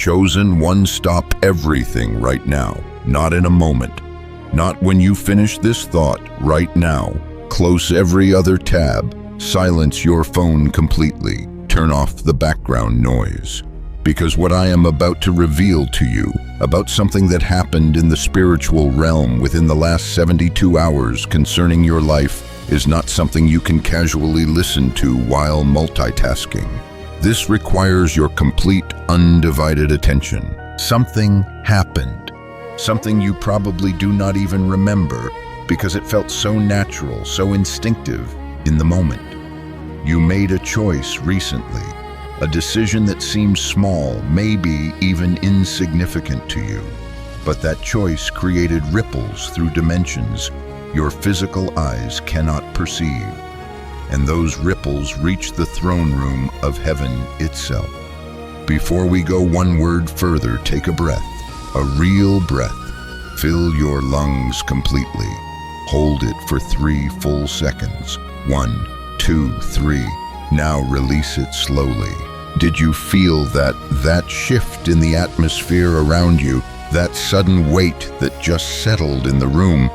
Chosen one, stop everything right now, not in a moment. Not when you finish this thought, right now. Close every other tab, silence your phone completely, turn off the background noise. Because what I am about to reveal to you about something that happened in the spiritual realm within the last 72 hours concerning your life is not something you can casually listen to while multitasking. This requires your complete, undivided attention. Something happened. Something you probably do not even remember because it felt so natural, so instinctive in the moment. You made a choice recently, a decision that seems small, maybe even insignificant to you. But that choice created ripples through dimensions your physical eyes cannot perceive. And those ripples reach the throne room of heaven itself. Before we go one word further, take a breath, a real breath. Fill your lungs completely. Hold it for 3 full seconds. 1, 2, 3. Now release it slowly. Did you feel that shift in the atmosphere around you, that sudden weight that just settled in the room?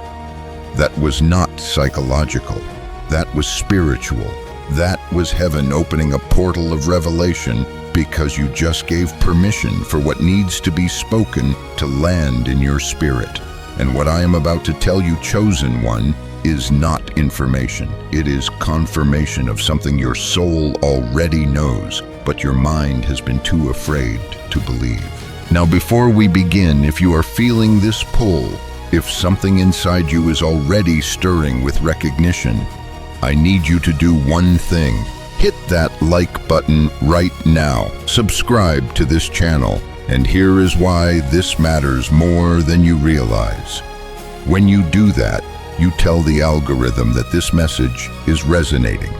That was not psychological. That was spiritual. That was heaven opening a portal of revelation because you just gave permission for what needs to be spoken to land in your spirit. And what I am about to tell you, chosen one, is not information. It is confirmation of something your soul already knows, but your mind has been too afraid to believe. Now, before we begin, if you are feeling this pull, if something inside you is already stirring with recognition, I need you to do one thing. Hit that like button right now. Subscribe to this channel. And here is why this matters more than you realize. When you do that, you tell the algorithm that this message is resonating.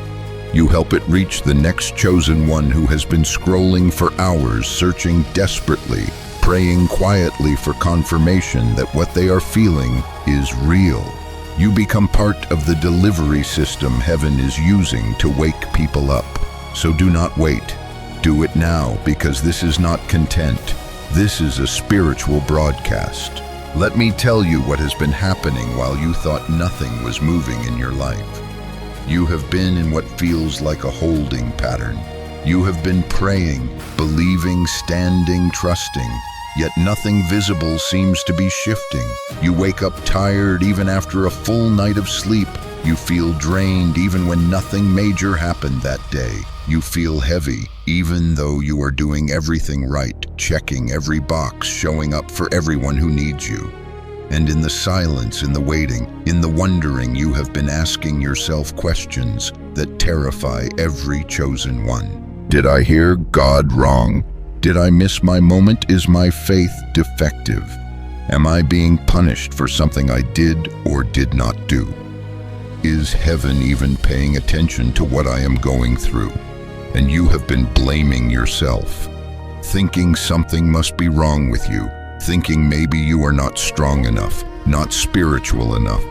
You help it reach the next chosen one who has been scrolling for hours, searching desperately, praying quietly for confirmation that what they are feeling is real. You become part of the delivery system heaven is using to wake people up. So do not wait. Do it now, because this is not content. This is a spiritual broadcast. Let me tell you what has been happening while you thought nothing was moving in your life. You have been in what feels like a holding pattern. You have been praying, believing, standing, trusting, yet nothing visible seems to be shifting. You wake up tired even after a full night of sleep. You feel drained even when nothing major happened that day. You feel heavy even though you are doing everything right, checking every box, showing up for everyone who needs you. And in the silence, in the waiting, in the wondering, you have been asking yourself questions that terrify every chosen one. Did I hear God wrong? Did I miss my moment? Is my faith defective? Am I being punished for something I did or did not do? Is heaven even paying attention to what I am going through? And you have been blaming yourself, thinking something must be wrong with you, thinking maybe you are not strong enough, not spiritual enough,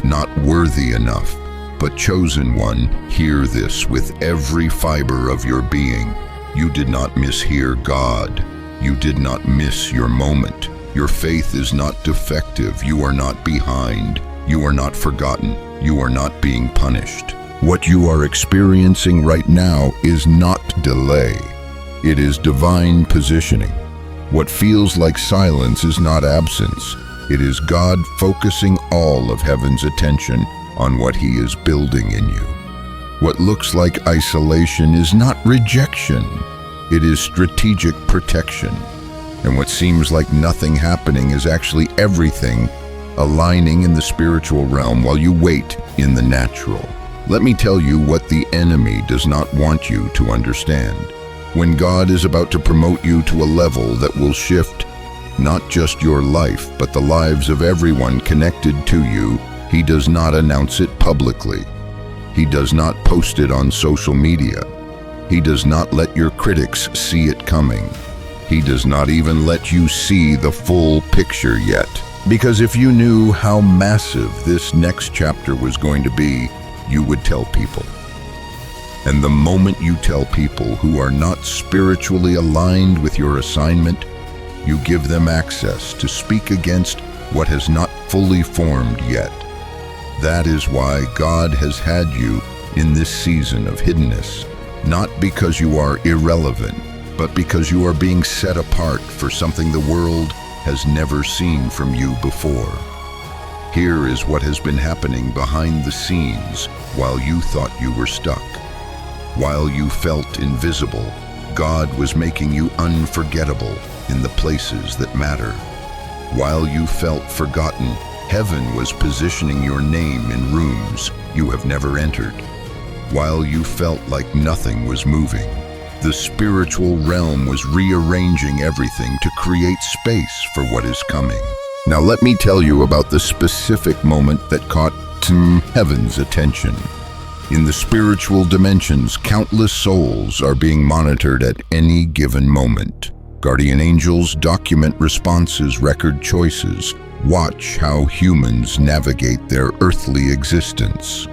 not worthy enough. But chosen one, hear this with every fiber of your being. You did not mishear God. You did not miss your moment. Your faith is not defective. You are not behind. You are not forgotten. You are not being punished. What you are experiencing right now is not delay. It is divine positioning. What feels like silence is not absence. It is God focusing all of heaven's attention on what He is building in you. What looks like isolation is not rejection. It is strategic protection. And what seems like nothing happening is actually everything aligning in the spiritual realm while you wait in the natural. Let me tell you what the enemy does not want you to understand. When God is about to promote you to a level that will shift not just your life, but the lives of everyone connected to you, He does not announce it publicly. He does not post it on social media. He does not let your critics see it coming. He does not even let you see the full picture yet. Because if you knew how massive this next chapter was going to be, you would tell people. And the moment you tell people who are not spiritually aligned with your assignment, you give them access to speak against what has not fully formed yet. That is why God has had you in this season of hiddenness, not because you are irrelevant, but because you are being set apart for something the world has never seen from you before. Here is what has been happening behind the scenes while you thought you were stuck. While you felt invisible, God was making you unforgettable in the places that matter. While you felt forgotten, heaven was positioning your name in rooms you have never entered. While you felt like nothing was moving, the spiritual realm was rearranging everything to create space for what is coming. Now let me tell you about the specific moment that caught heaven's attention. In the spiritual dimensions, countless souls are being monitored at any given moment. Guardian angels document responses, record choices, watch how humans navigate their earthly existence.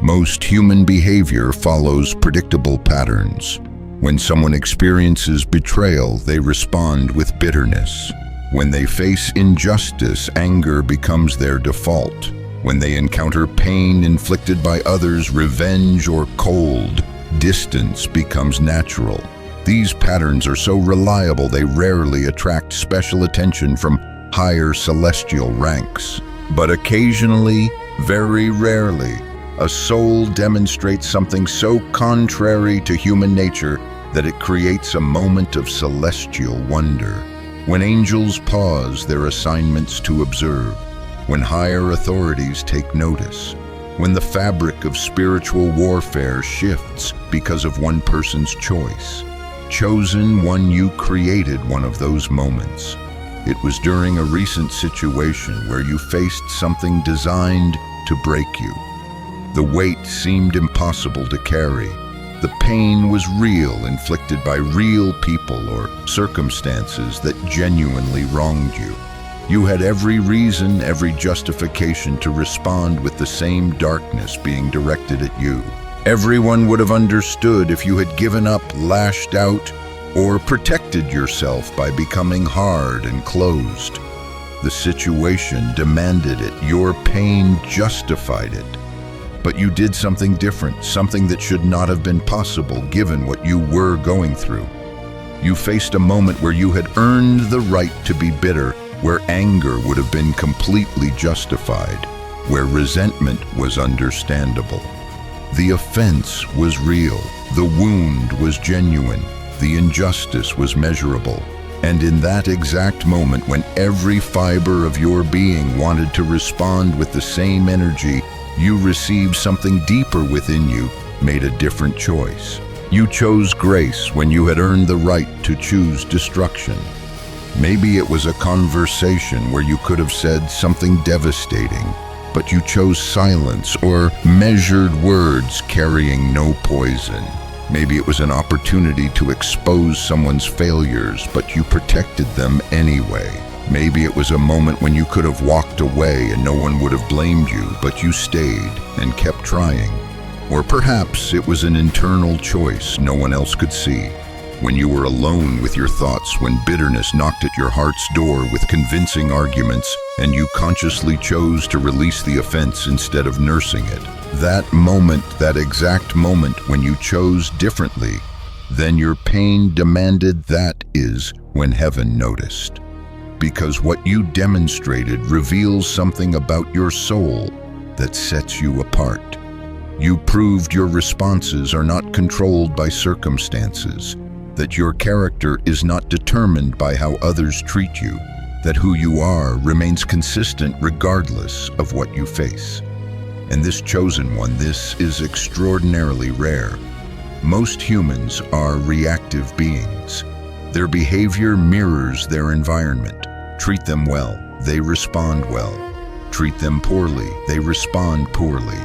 Most human behavior follows predictable patterns. When someone experiences betrayal, they respond with bitterness. When they face injustice, anger becomes their default. When they encounter pain inflicted by others, revenge or cold distance becomes natural. These patterns are so reliable they rarely attract special attention from higher celestial ranks. But occasionally, very rarely, a soul demonstrates something so contrary to human nature that it creates a moment of celestial wonder. When angels pause their assignments to observe, when higher authorities take notice, when the fabric of spiritual warfare shifts because of one person's choice. Chosen one, you created one of those moments. It was during a recent situation where you faced something designed to break you. The weight seemed impossible to carry. The pain was real, inflicted by real people or circumstances that genuinely wronged you. You had every reason, every justification to respond with the same darkness being directed at you. Everyone would have understood if you had given up, lashed out, or protected yourself by becoming hard and closed. The situation demanded it. Your pain justified it. But you did something different, something that should not have been possible given what you were going through. You faced a moment where you had earned the right to be bitter, where anger would have been completely justified, where resentment was understandable. The offense was real, the wound was genuine, the injustice was measurable. And in that exact moment, when every fiber of your being wanted to respond with the same energy, you received something deeper within you, made a different choice. You chose grace when you had earned the right to choose destruction. Maybe it was a conversation where you could have said something devastating, but you chose silence or measured words carrying no poison. Maybe it was an opportunity to expose someone's failures, but you protected them anyway. Maybe it was a moment when you could have walked away and no one would have blamed you, but you stayed and kept trying. Or perhaps it was an internal choice no one else could see. When you were alone with your thoughts, when bitterness knocked at your heart's door with convincing arguments, and you consciously chose to release the offense instead of nursing it. That moment, that exact moment when you chose differently, then your pain demanded, that is when heaven noticed. Because what you demonstrated reveals something about your soul that sets you apart. You proved your responses are not controlled by circumstances, that your character is not determined by how others treat you, that who you are remains consistent regardless of what you face. And this chosen one, this is extraordinarily rare. Most humans are reactive beings. Their behavior mirrors their environment. Treat them well, they respond well. Treat them poorly, they respond poorly.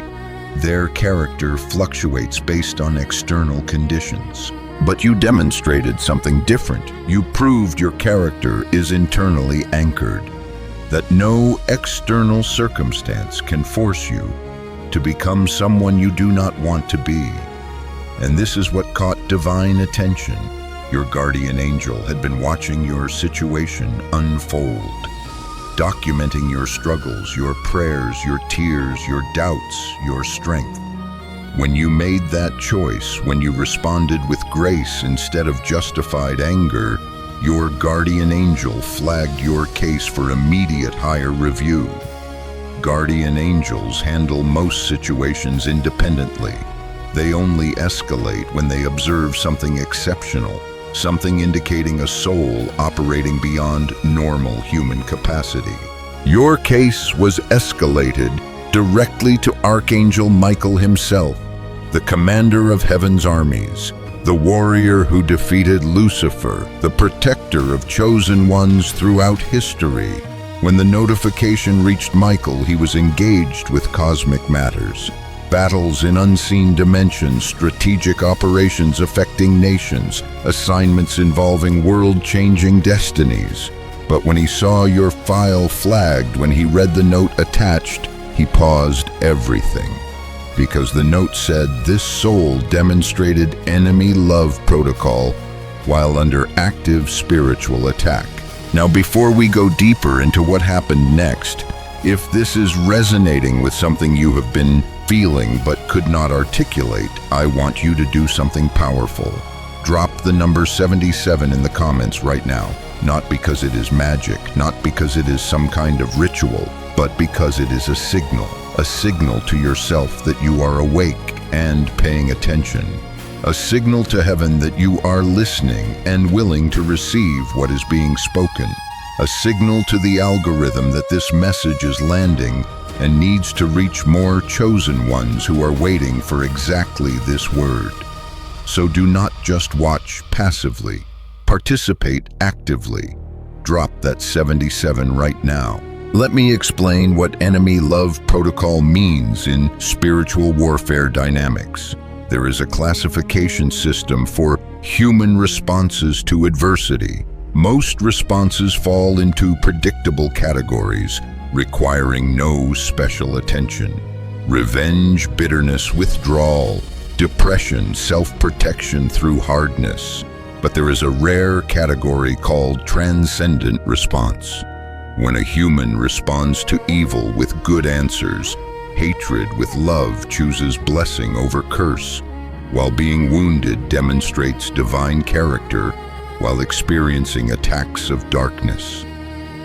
Their character fluctuates based on external conditions. But you demonstrated something different. You proved your character is internally anchored, that no external circumstance can force you to become someone you do not want to be. And this is what caught divine attention. Your guardian angel had been watching your situation unfold, documenting your struggles, your prayers, your tears, your doubts, your strength. When you made that choice, when you responded with grace instead of justified anger, your guardian angel flagged your case for immediate higher review. Guardian angels handle most situations independently. They only escalate when they observe something exceptional, something indicating a soul operating beyond normal human capacity. Your case was escalated directly to Archangel Michael himself, the commander of heaven's armies, the warrior who defeated Lucifer, the protector of chosen ones throughout history. When the notification reached Michael, he was engaged with cosmic matters, battles in unseen dimensions, strategic operations affecting nations, assignments involving world-changing destinies. But when he saw your file flagged, when he read the note attached, he paused everything. Because the note said this soul demonstrated enemy love protocol while under active spiritual attack. Now, before we go deeper into what happened next, if this is resonating with something you have been feeling but could not articulate, I want you to do something powerful. Drop the number 77 in the comments right now. Not because it is magic, not because it is some kind of ritual, but because it is a signal to yourself that you are awake and paying attention. A signal to heaven that you are listening and willing to receive what is being spoken. A signal to the algorithm that this message is landing and needs to reach more chosen ones who are waiting for exactly this word. So do not just watch passively, participate actively. Drop that 77 right now. Let me explain what enemy love protocol means in spiritual warfare dynamics. There is a classification system for human responses to adversity. Most responses fall into predictable categories, requiring no special attention. Revenge, bitterness, withdrawal, depression, self-protection through hardness. But there is a rare category called transcendent response. When a human responds to evil with good answers, hatred with love chooses blessing over curse, while being wounded demonstrates divine character while experiencing attacks of darkness.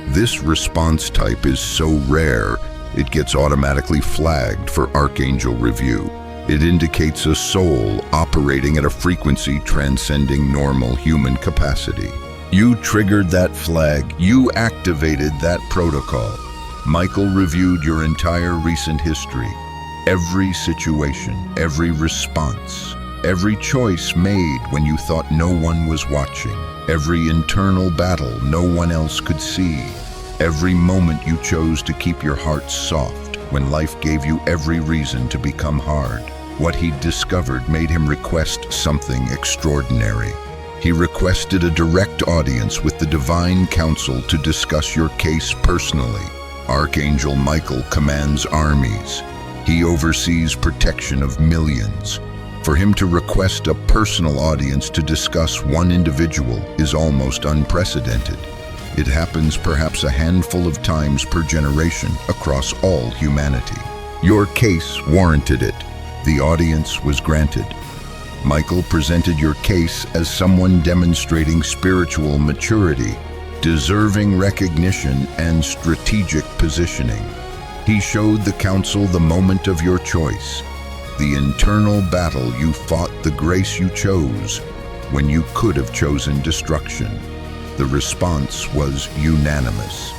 This response type is so rare, it gets automatically flagged for Archangel review. It indicates a soul operating at a frequency transcending normal human capacity. You triggered that flag, you activated that protocol. Michael reviewed your entire recent history, every situation, every response, every choice made when you thought no one was watching, every internal battle no one else could see, every moment you chose to keep your heart soft when life gave you every reason to become hard. What he discovered made him request something extraordinary. He requested a direct audience with the divine council to discuss your case personally. Archangel Michael commands armies. He oversees protection of millions. For him to request a personal audience to discuss one individual is almost unprecedented. It happens perhaps a handful of times per generation across all humanity. Your case warranted it. The audience was granted. Michael presented your case as someone demonstrating spiritual maturity, deserving recognition and strategic positioning. He showed the council the moment of your choice, the internal battle you fought, the grace you chose when you could have chosen destruction. The response was unanimous.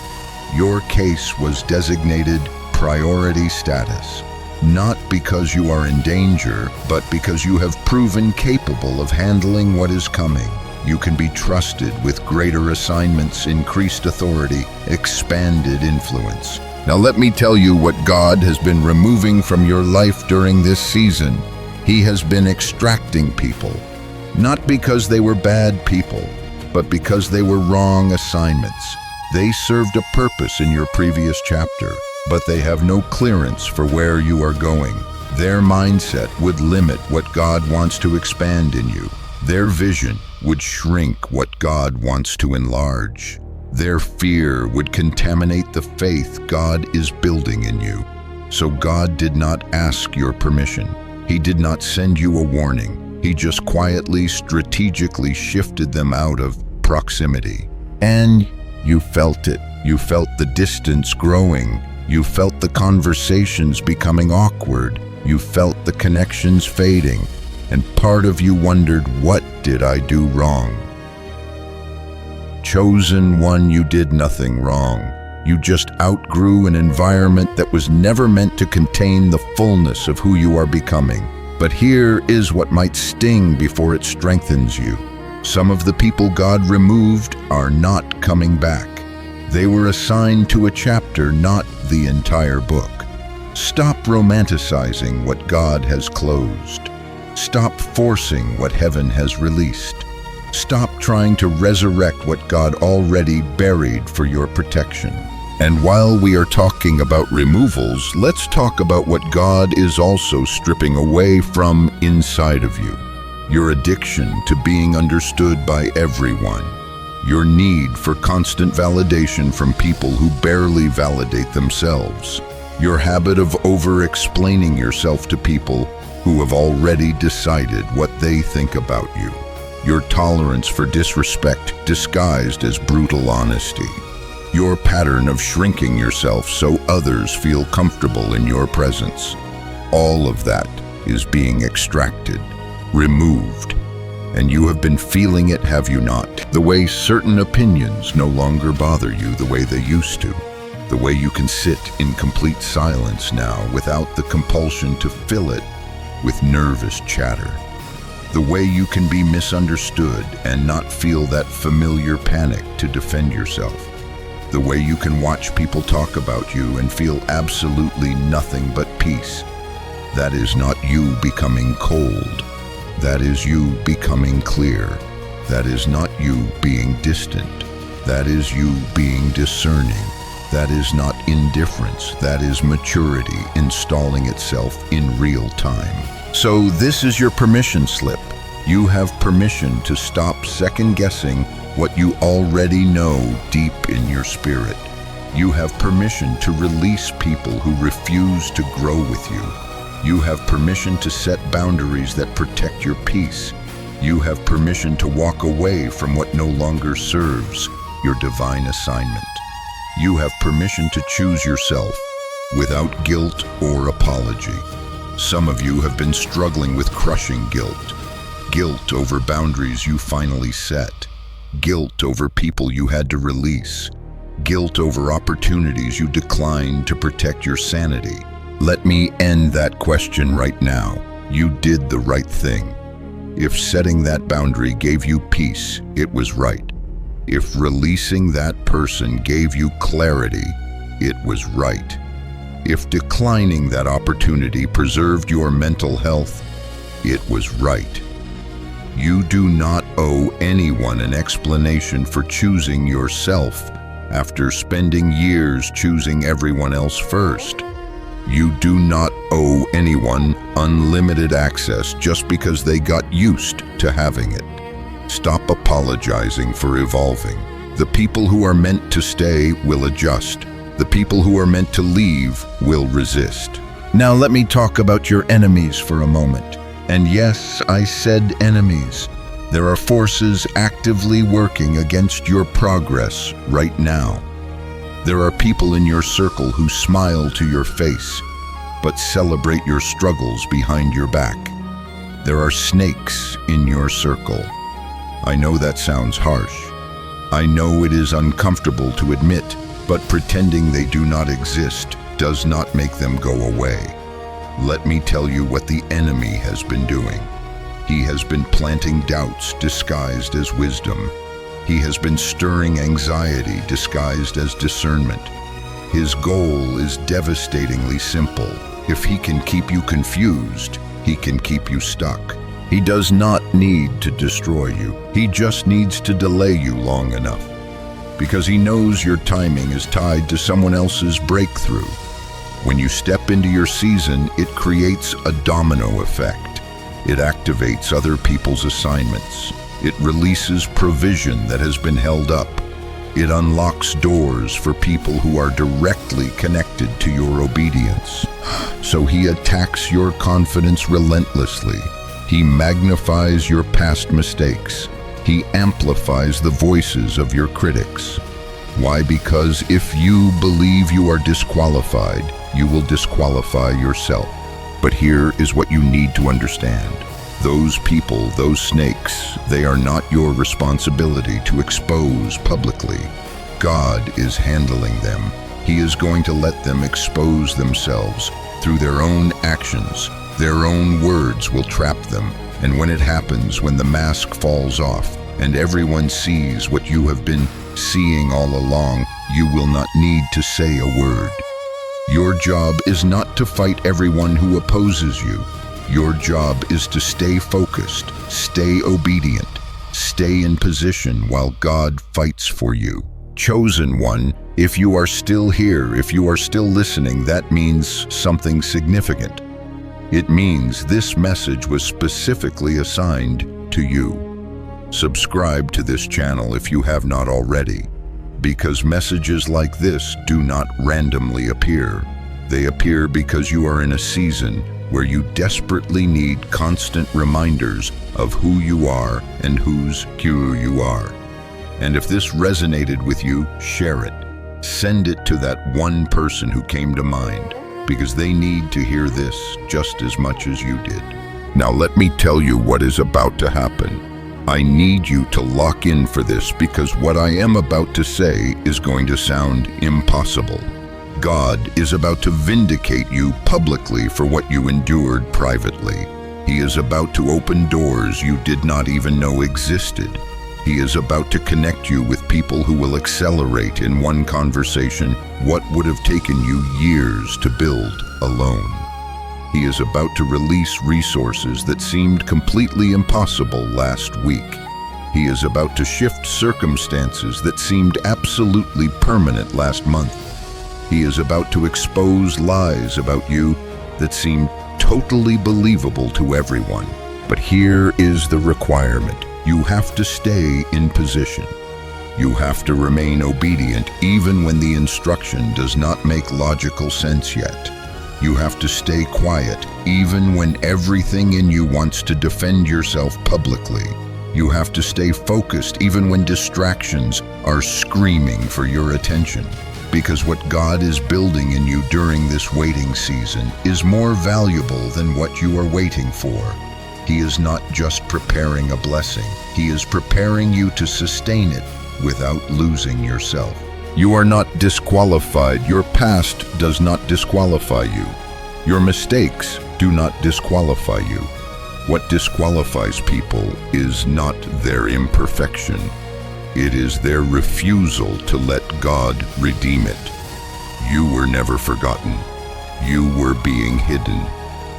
Your case was designated priority status. Not because you are in danger, but because you have proven capable of handling what is coming. You can be trusted with greater assignments, increased authority, expanded influence. Now let me tell you what God has been removing from your life during this season. He has been extracting people, not because they were bad people, but because they were wrong assignments. They served a purpose in your previous chapter, but they have no clearance for where you are going. Their mindset would limit what God wants to expand in you. Their vision would shrink what God wants to enlarge. Their fear would contaminate the faith God is building in you. So God did not ask your permission. He did not send you a warning. He just quietly, strategically shifted them out of proximity. And you felt it. You felt the distance growing. You felt the conversations becoming awkward. You felt the connections fading. And part of you wondered, what did I do wrong? Chosen one, you did nothing wrong. You just outgrew an environment that was never meant to contain the fullness of who you are becoming. But here is what might sting before it strengthens you. Some of the people God removed are not coming back. They were assigned to a chapter, not the entire book. Stop romanticizing what God has closed. Stop forcing what heaven has released. Stop trying to resurrect what God already buried for your protection. And while we are talking about removals, let's talk about what God is also stripping away from inside of you. Your addiction to being understood by everyone. Your need for constant validation from people who barely validate themselves. Your habit of over-explaining yourself to people who have already decided what they think about you. Your tolerance for disrespect disguised as brutal honesty. Your pattern of shrinking yourself so others feel comfortable in your presence. All of that is being extracted, removed. And you have been feeling it, have you not? The way certain opinions no longer bother you the way they used to. The way you can sit in complete silence now without the compulsion to fill it with nervous chatter. The way you can be misunderstood and not feel that familiar panic to defend yourself. The way you can watch people talk about you and feel absolutely nothing but peace. That is not you becoming cold. That is you becoming clear. That is not you being distant. That is you being discerning. That is not indifference. That is maturity installing itself in real time. So this is your permission slip. You have permission to stop second-guessing what you already know deep in your spirit. You have permission to release people who refuse to grow with you. You have permission to set boundaries that protect your peace. You have permission to walk away from what no longer serves your divine assignment. You have permission to choose yourself without guilt or apology. Some of you have been struggling with crushing guilt. Guilt over boundaries you finally set. Guilt over people you had to release. Guilt over opportunities you declined to protect your sanity. Let me end that question right now. You did the right thing. If setting that boundary gave you peace, it was right. If releasing that person gave you clarity, it was right. If declining that opportunity preserved your mental health, it was right. You do not owe anyone an explanation for choosing yourself after spending years choosing everyone else first. You do not owe anyone unlimited access just because they got used to having it. Stop apologizing for evolving. The people who are meant to stay will adjust. The people who are meant to leave will resist. Now let me talk about your enemies for a moment. And yes, I said enemies. There are forces actively working against your progress right now. There are people in your circle who smile to your face, but celebrate your struggles behind your back. There are snakes in your circle. I know that sounds harsh. I know it is uncomfortable to admit, but pretending they do not exist does not make them go away. Let me tell you what the enemy has been doing. He has been planting doubts disguised as wisdom. He has been stirring anxiety disguised as discernment. His goal is devastatingly simple. If he can keep you confused, he can keep you stuck. He does not need to destroy you. He just needs to delay you long enough, because he knows your timing is tied to someone else's breakthrough. When you step into your season, it creates a domino effect. It activates other people's assignments. It releases provision that has been held up. It unlocks doors for people who are directly connected to your obedience. So he attacks your confidence relentlessly. He magnifies your past mistakes. He amplifies the voices of your critics. Why? Because if you believe you are disqualified, you will disqualify yourself. But here is what you need to understand. Those people, those snakes, they are not your responsibility to expose publicly. God is handling them. He is going to let them expose themselves through their own actions. Their own words will trap them. And when it happens, when the mask falls off and everyone sees what you have been seeing all along, you will not need to say a word. Your job is not to fight everyone who opposes you. Your job is to stay focused, stay obedient, stay in position while God fights for you. Chosen one, if you are still here, if you are still listening, that means something significant. It means this message was specifically assigned to you. Subscribe to this channel if you have not already, because messages like this do not randomly appear. They appear because you are in a season where you desperately need constant reminders of who you are and whose you are. And if this resonated with you, share it. Send it to that one person who came to mind, because they need to hear this just as much as you did. Now let me tell you what is about to happen. I need you to lock in for this, because what I am about to say is going to sound impossible. God is about to vindicate you publicly for what you endured privately. He is about to open doors you did not even know existed. He is about to connect you with people who will accelerate in one conversation what would have taken you years to build alone. He is about to release resources that seemed completely impossible last week. He is about to shift circumstances that seemed absolutely permanent last month. He is about to expose lies about you that seemed totally believable to everyone. But here is the requirement. You have to stay in position. You have to remain obedient even when the instruction does not make logical sense yet. You have to stay quiet even when everything in you wants to defend yourself publicly. You have to stay focused even when distractions are screaming for your attention. Because what God is building in you during this waiting season is more valuable than what you are waiting for. He is not just preparing a blessing. He is preparing you to sustain it without losing yourself. You are not disqualified. Your past does not disqualify you. Your mistakes do not disqualify you. What disqualifies people is not their imperfection. It is their refusal to let God redeem it. You were never forgotten. You were being hidden.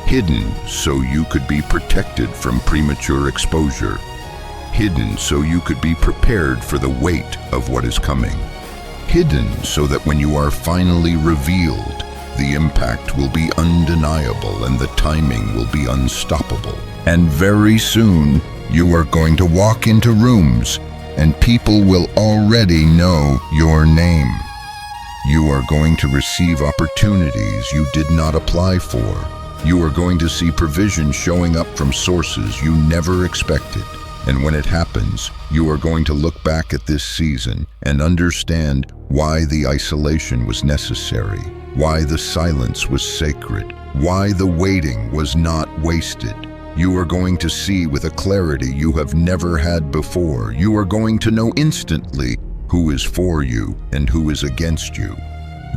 Hidden so you could be protected from premature exposure. Hidden so you could be prepared for the weight of what is coming. Hidden so that when you are finally revealed, the impact will be undeniable and the timing will be unstoppable. And very soon, you are going to walk into rooms and people will already know your name. You are going to receive opportunities you did not apply for. You are going to see provision showing up from sources you never expected. And when it happens, you are going to look back at this season and understand why the isolation was necessary, why the silence was sacred, why the waiting was not wasted. You are going to see with a clarity you have never had before. You are going to know instantly who is for you and who is against you.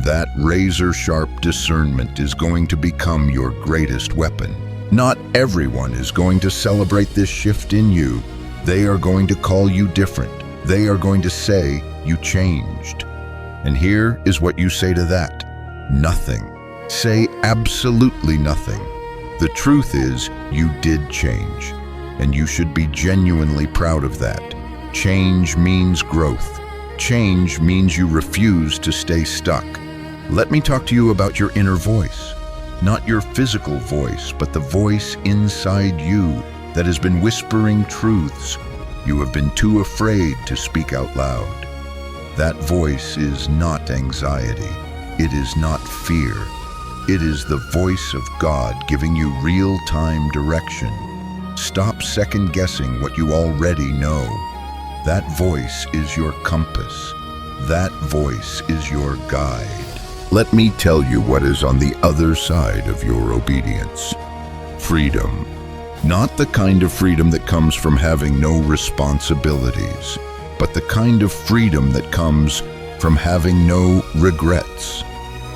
That razor-sharp discernment is going to become your greatest weapon. Not everyone is going to celebrate this shift in you. They are going to call you different. They are going to say you changed. And here is what you say to that. Nothing. Say absolutely nothing. The truth is, you did change, and you should be genuinely proud of that. Change means growth. Change means you refuse to stay stuck. Let me talk to you about your inner voice. Not your physical voice, but the voice inside you that has been whispering truths you have been too afraid to speak out loud. That voice is not anxiety. It is not fear. It is the voice of God giving you real-time direction. Stop second-guessing what you already know. That voice is your compass. That voice is your guide. Let me tell you what is on the other side of your obedience. Freedom. Not the kind of freedom that comes from having no responsibilities, but the kind of freedom that comes from having no regrets.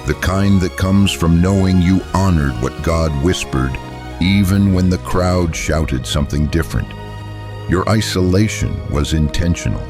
The kind that comes from knowing you honored what God whispered, even when the crowd shouted something different. Your isolation was intentional.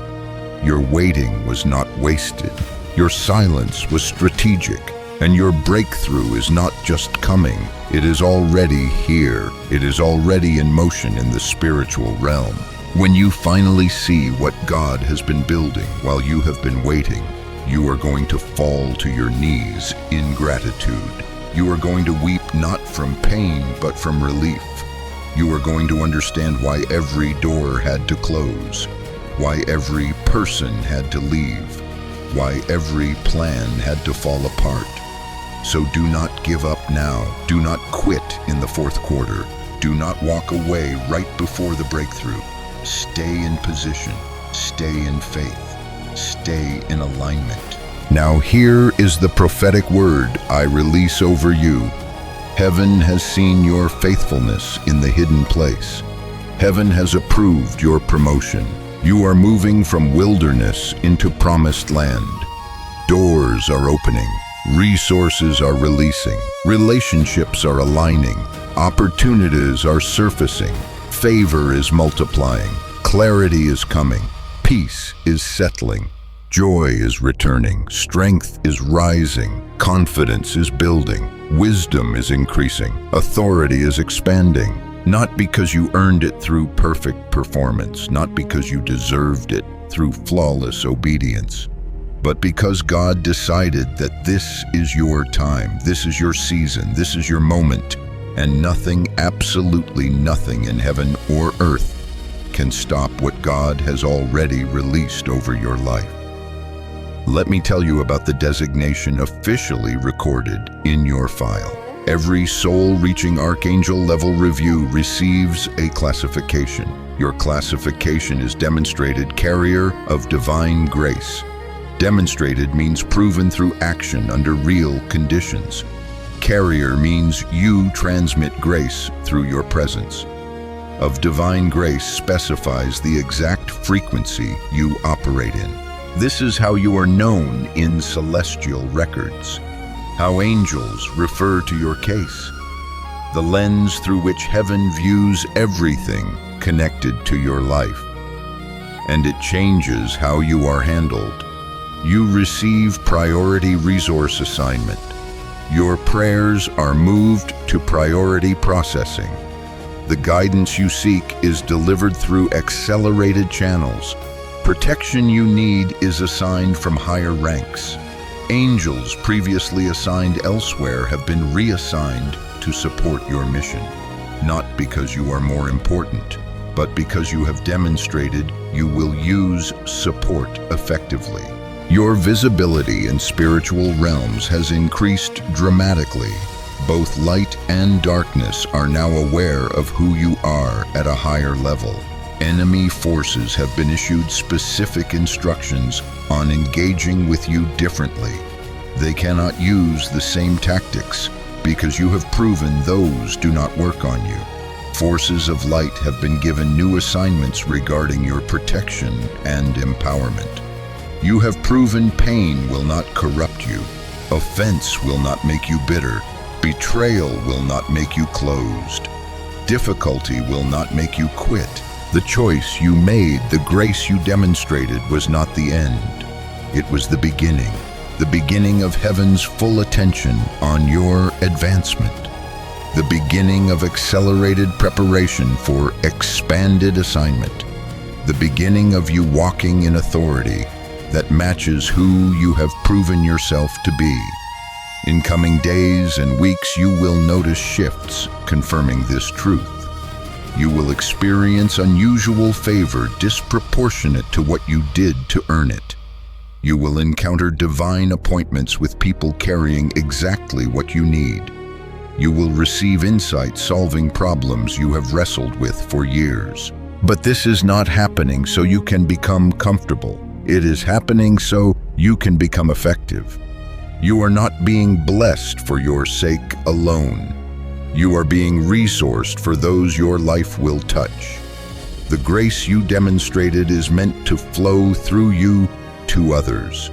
Your waiting was not wasted. Your silence was strategic. And your breakthrough is not just coming, it is already here. It is already in motion in the spiritual realm. When you finally see what God has been building while you have been waiting, you are going to fall to your knees in gratitude. You are going to weep not from pain, but from relief. You are going to understand why every door had to close, why every person had to leave, why every plan had to fall apart. So do not give up now. Do not quit in the fourth quarter. Do not walk away right before the breakthrough. Stay in position. Stay in faith. Stay in alignment. Now here is the prophetic word I release over you. Heaven has seen your faithfulness in the hidden place. Heaven has approved your promotion. You are moving from wilderness into promised land. Doors are opening. Resources are releasing. Relationships are aligning. Opportunities are surfacing. Favor is multiplying. Clarity is coming. Peace is settling. Joy is returning. Strength is rising. Confidence is building. Wisdom is increasing. Authority is expanding. Not because you earned it through perfect performance, not because you deserved it through flawless obedience, but because God decided that this is your time, this is your season, this is your moment, and nothing, absolutely nothing in heaven or earth can stop what God has already released over your life. Let me tell you about the designation officially recorded in your file. Every soul-reaching archangel level review receives a classification. Your classification is demonstrated carrier of divine grace. Demonstrated means proven through action under real conditions. Carrier means you transmit grace through your presence. Of divine grace specifies the exact frequency you operate in. This is how you are known in celestial records. How angels refer to your case. The lens through which heaven views everything connected to your life. And it changes how you are handled. You receive priority resource assignment. Your prayers are moved to priority processing. The guidance you seek is delivered through accelerated channels. Protection you need is assigned from higher ranks. Angels previously assigned elsewhere have been reassigned to support your mission, not because you are more important, but because you have demonstrated you will use support effectively. Your visibility in spiritual realms has increased dramatically. Both light and darkness are now aware of who you are at a higher level. Enemy forces have been issued specific instructions on engaging with you differently. They cannot use the same tactics because you have proven those do not work on you. Forces of light have been given new assignments regarding your protection and empowerment. You have proven pain will not corrupt you. Offense will not make you bitter. Betrayal will not make you closed. Difficulty will not make you quit. The choice you made, the grace you demonstrated was not the end. It was the beginning of heaven's full attention on your advancement. The beginning of accelerated preparation for expanded assignment. The beginning of you walking in authority that matches who you have proven yourself to be. In coming days and weeks, you will notice shifts confirming this truth. You will experience unusual favor disproportionate to what you did to earn it. You will encounter divine appointments with people carrying exactly what you need. You will receive insight solving problems you have wrestled with for years. But this is not happening so you can become comfortable. It is happening so you can become effective. You are not being blessed for your sake alone. You are being resourced for those your life will touch. The grace you demonstrated is meant to flow through you to others.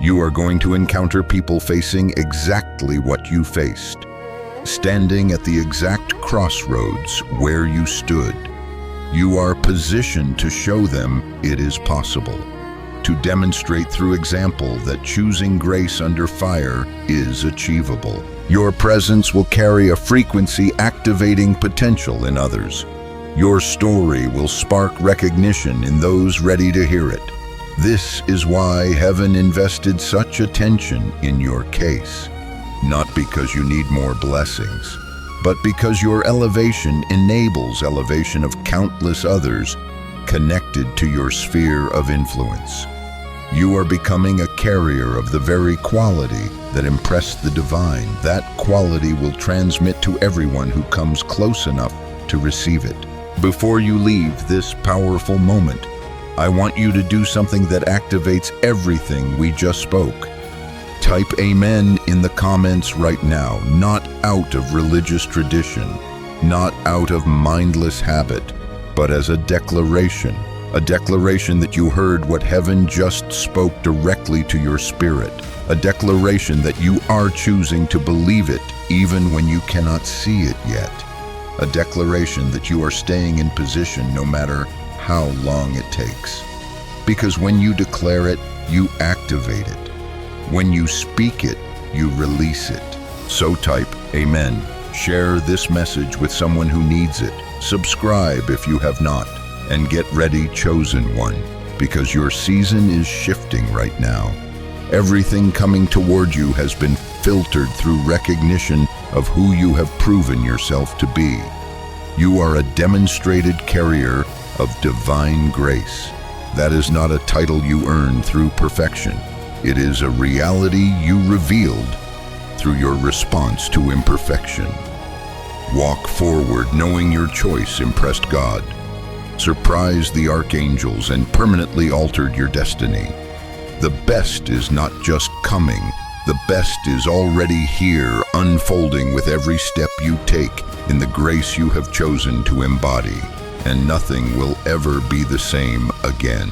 You are going to encounter people facing exactly what you faced, standing at the exact crossroads where you stood. You are positioned to show them it is possible, to demonstrate through example that choosing grace under fire is achievable. Your presence will carry a frequency activating potential in others. Your story will spark recognition in those ready to hear it. This is why heaven invested such attention in your case. Not because you need more blessings, but because your elevation enables elevation of countless others connected to your sphere of influence. You are becoming a carrier of the very quality that impressed the divine. That quality will transmit to everyone who comes close enough to receive it. Before you leave this powerful moment, I want you to do something that activates everything we just spoke. Type Amen in the comments right now, not out of religious tradition, not out of mindless habit, but as a declaration that you heard what heaven just spoke directly to your spirit, a declaration that you are choosing to believe it even when you cannot see it yet, a declaration that you are staying in position no matter how long it takes. Because when you declare it, you activate it. When you speak it, you release it. So type Amen. Share this message with someone who needs it. Subscribe if you have not. And get ready, chosen one, because your season is shifting right now. Everything coming toward you has been filtered through recognition of who you have proven yourself to be. You are a demonstrated carrier of divine grace. That is not a title you earn through perfection. It is a reality you revealed through your response to imperfection. Walk forward knowing your choice impressed God, surprised the archangels, and permanently altered your destiny. The best is not just coming, the best is already here, unfolding with every step you take in the grace you have chosen to embody, and nothing will ever be the same again.